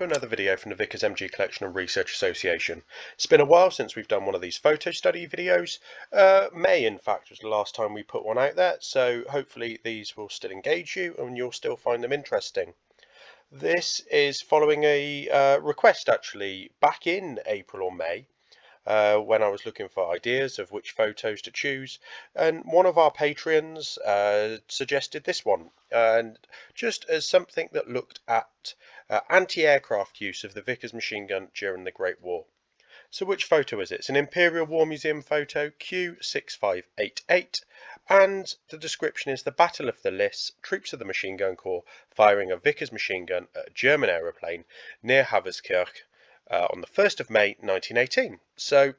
to another video from the Vickers MG Collection and Research Association. It's been a while since we've done one of these photo study videos. May, in fact, was the last time we put one out there, so hopefully these will still engage you and you'll still find them interesting. This is following a request, actually, back in April or May, when I was looking for ideas of which photos to choose, and one of our patrons suggested this one, and just as something that looked at anti-aircraft use of the Vickers machine gun during the Great War. So which photo is it? It's an Imperial War Museum photo, Q6588, and the description is the Battle of the Lys, troops of the Machine Gun Corps firing a Vickers machine gun at a German aeroplane near Haverskerque on the 1st of May 1918. So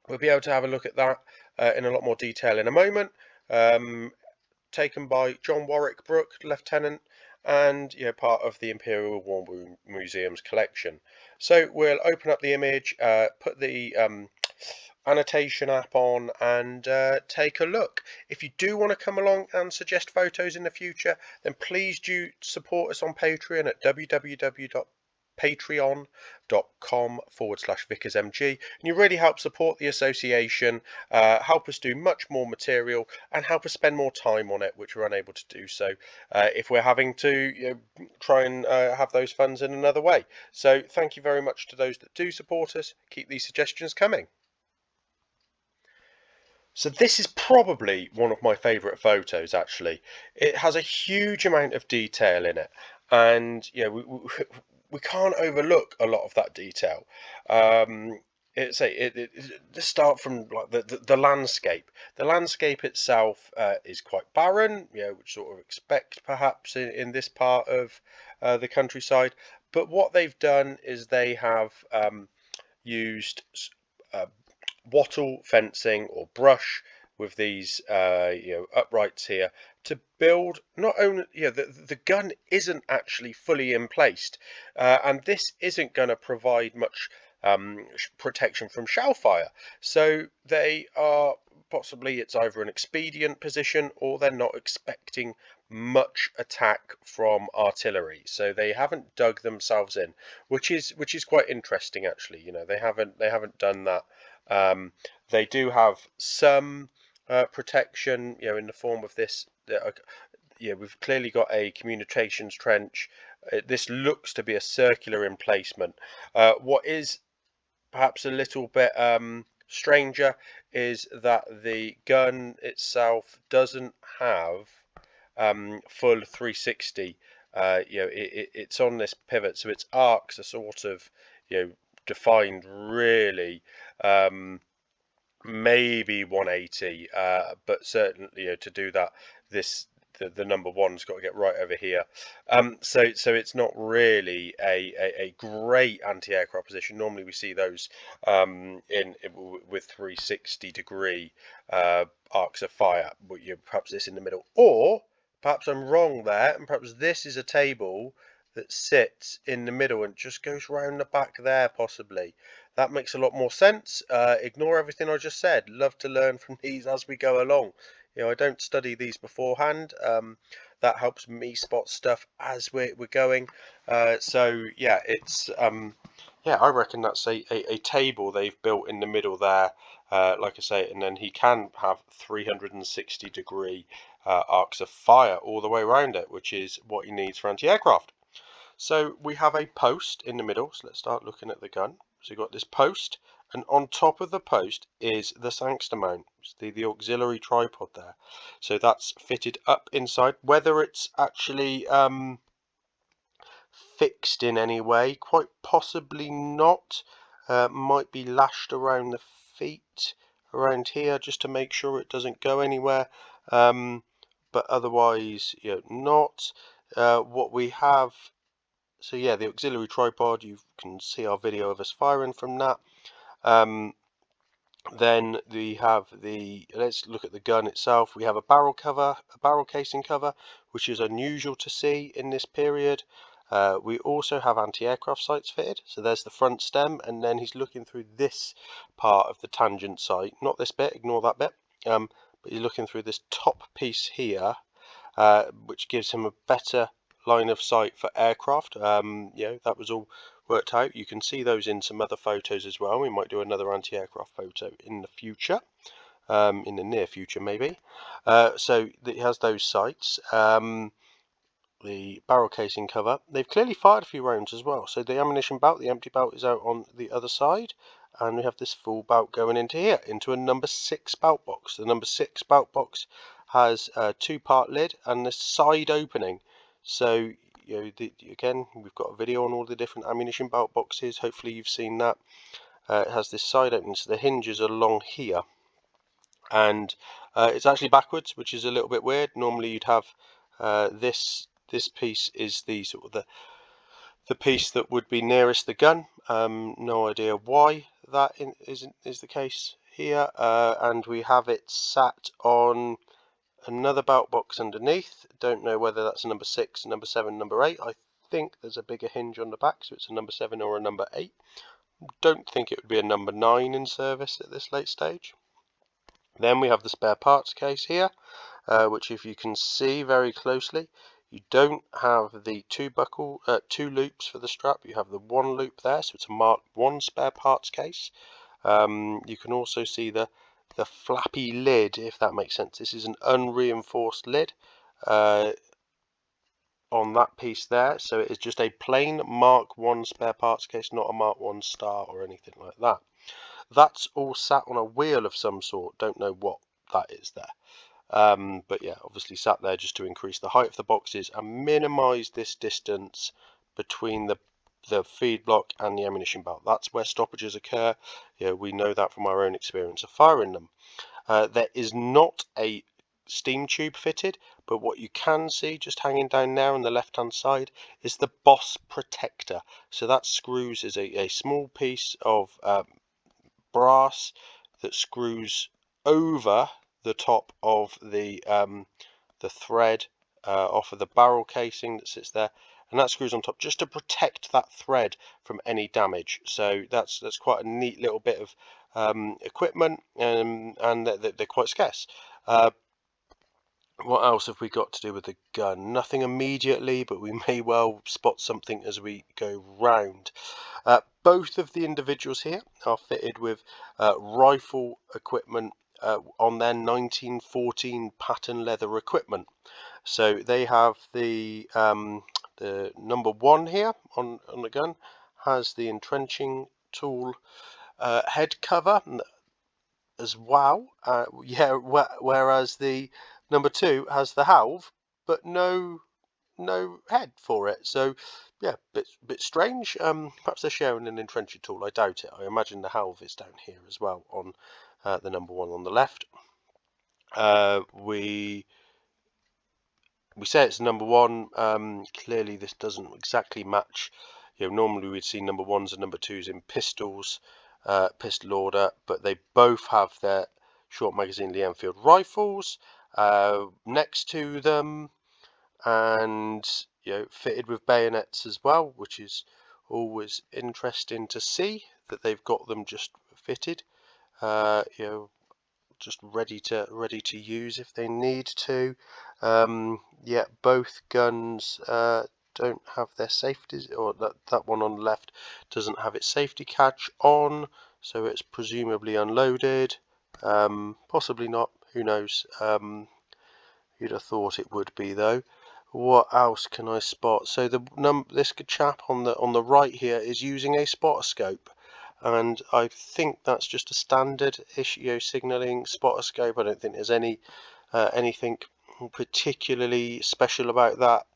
we'll be able to have a look at that in a lot more detail in a moment. Taken by John Warwick Brooke, Lieutenant, and part of the Imperial War Museum's collection. So we'll open up the image, put the annotation app on, and take a look. If you do want to come along and suggest photos in the future, then please do support us on Patreon at www.patreon.com/VickersMG, and you really help support the association, help us do much more material, and help us spend more time on it, which we're unable to do so if we're having to try and have those funds in another way. So thank you very much to those that do support us. Keep these suggestions coming. So this is probably one of my favourite photos, actually. It has a huge amount of detail in it, and we can't overlook a lot of that detail. Let's start from like the landscape. The landscape itself is quite barren, which sort of expect perhaps in this part of the countryside. But what they've done is they have used wattle fencing or brush with these uprights here to build. Not only the gun isn't actually fully in place, and this isn't going to provide much protection from shell fire, so they are possibly, it's either an expedient position or they're not expecting much attack from artillery, so they haven't dug themselves in, which is quite interesting, actually. They haven't done that. They do have some protection, in the form of this. We've clearly got a communications trench. This looks to be a circular emplacement. What is perhaps a little bit stranger is that the gun itself doesn't have full 360. It's on this pivot, so its arcs are sort of defined really, maybe 180, but certainly to do that, the number one's got to get right over here. So it's not really a great anti-aircraft position. Normally we see those with 360 degree arcs of fire, but perhaps this in the middle, or perhaps I'm wrong there, and perhaps this is a table that sits in the middle and just goes round the back there, possibly. That makes a lot more sense. Ignore everything I just said. Love to learn from these as we go along. I don't study these beforehand. That helps me spot stuff as we're going. So yeah, it's I reckon that's a table they've built in the middle there, like I say, and then he can have 360 degree arcs of fire all the way around it, which is what he needs for anti-aircraft. So we have a post in the middle, so let's start looking at the gun. So you've got this post, and on top of the post is the Sangster mount, the auxiliary tripod there. So that's fitted up inside. Whether it's actually fixed in any way, quite possibly not. Might be lashed around the feet, around here, just to make sure it doesn't go anywhere. But otherwise, not. What we have. So yeah, the auxiliary tripod, you can see our video of us firing from that. Then we have let's look at the gun itself. We have a barrel casing cover, which is unusual to see in this period. We also have anti-aircraft sights fitted. So there's the front stem, and then he's looking through this part of the tangent sight. Not this bit, ignore that bit. But he's looking through this top piece here, which gives him a better line of sight for aircraft. That was all worked out. You can see those in some other photos as well. We might do another anti-aircraft photo in the future, in the near future maybe. So it has those sights. The barrel casing cover. They've clearly fired a few rounds as well. So the ammunition belt, the empty belt, is out on the other side, and we have this full belt going into here, into a number 6 belt box. The number 6 belt box has a 2-part lid and this side opening. So again, we've got a video on all the different ammunition belt boxes. Hopefully you've seen that. It has this side opening, so the hinges are along here, and it's actually backwards, which is a little bit weird. Normally you'd have this piece is the sort of the piece that would be nearest the gun. No idea why that is the case here, and we have it sat on another belt box underneath. Don't know whether that's a number 6, number 7, number 8. I think there's a bigger hinge on the back, so it's a number 7 or a number 8. Don't think it would be a number 9 in service at this late stage. Then we have the spare parts case here, which if you can see very closely, you don't have the two loops for the strap. You have the one loop there, so it's a Mark 1 spare parts case. You can also see the flappy lid, if that makes sense. This is an unreinforced lid on that piece there, so it is just a plain Mark 1 spare parts case, not a Mark 1 star or anything like that. That's all sat on a wheel of some sort. Don't know what that is there. But yeah, obviously sat there just to increase the height of the boxes and minimize this distance between the feed block and the ammunition belt. That's where stoppages occur. We know that from our own experience of firing them. There is not a steam tube fitted, but what you can see just hanging down there on the left hand side is the boss protector. So that screws is a small piece of brass that screws over the top of the thread off of the barrel casing that sits there, and that screws on top just to protect that thread from any damage. So that's quite a neat little bit of equipment, and they're quite scarce. What else have we got to do with the gun? Nothing immediately, but we may well spot something as we go round. Both of the individuals here are fitted with rifle equipment on their 1914 pattern leather equipment. So they have the number 1 here on the gun has the entrenching tool head cover as well. Whereas the number 2 has the halve, but no head for it. So yeah, bit strange. Perhaps they're sharing an entrenching tool. I doubt it. I imagine the halve is down here as well on the number 1 on the left. We say it's number 1. Clearly this doesn't exactly match. Normally we'd see number 1s and number 2s in pistols, pistol order, but they both have their short magazine Lee Enfield rifles next to them, and fitted with bayonets as well, which is always interesting to see that they've got them just fitted, just ready to use if they need to. Both guns don't have their safeties, or that one on the left doesn't have its safety catch on, so it's presumably unloaded. Possibly not, who knows. You'd have thought it would be though. What else can I spot? So this chap on the right here is using a spotter scope, and I think that's just a standard issue signaling spotter scope. I don't think there's anything particularly special about that.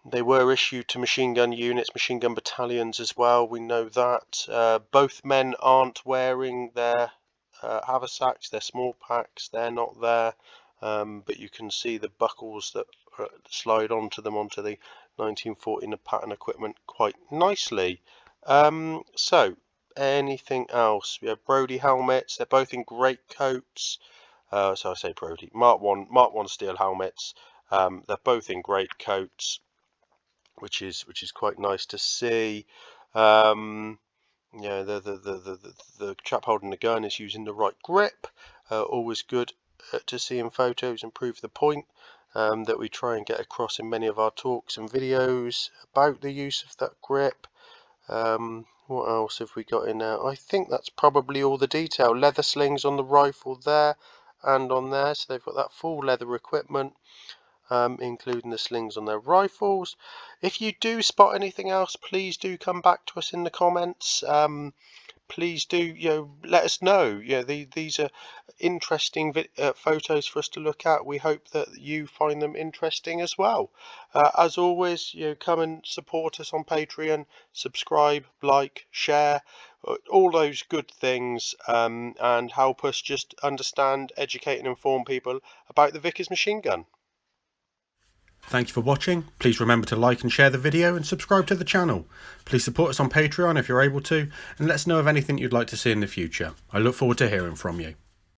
They were issued to machine gun units, machine gun battalions as well. We know that. Both men aren't wearing their haversacks, their small packs. They're not there. But you can see the buckles that slide onto them onto the 1914 pattern equipment quite nicely. So anything else? We have Brody helmets. They're both in great coats. So I say Brody, Mark 1 steel helmets. They're both in great coats, which is quite nice to see. The chap holding the gun is using the right grip. Always good to see in photos, improve the point. that we try and get across in many of our talks and videos about the use of that grip. What else have we got in there? I think that's probably all the detail. Leather slings on the rifle there and on there, so they've got that full leather equipment, including the slings on their rifles. If you do spot anything else, please do come back to us in the comments. Please do, let us know. These are interesting photos for us to look at. We hope that you find them interesting as well. As always, come and support us on Patreon, subscribe, like, share, all those good things, and help us just understand, educate and inform people about the Vickers machine gun. Thank you for watching. Please remember to like and share the video and subscribe to the channel. Please support us on Patreon if you're able to, and let us know of anything you'd like to see in the future. I look forward to hearing from you.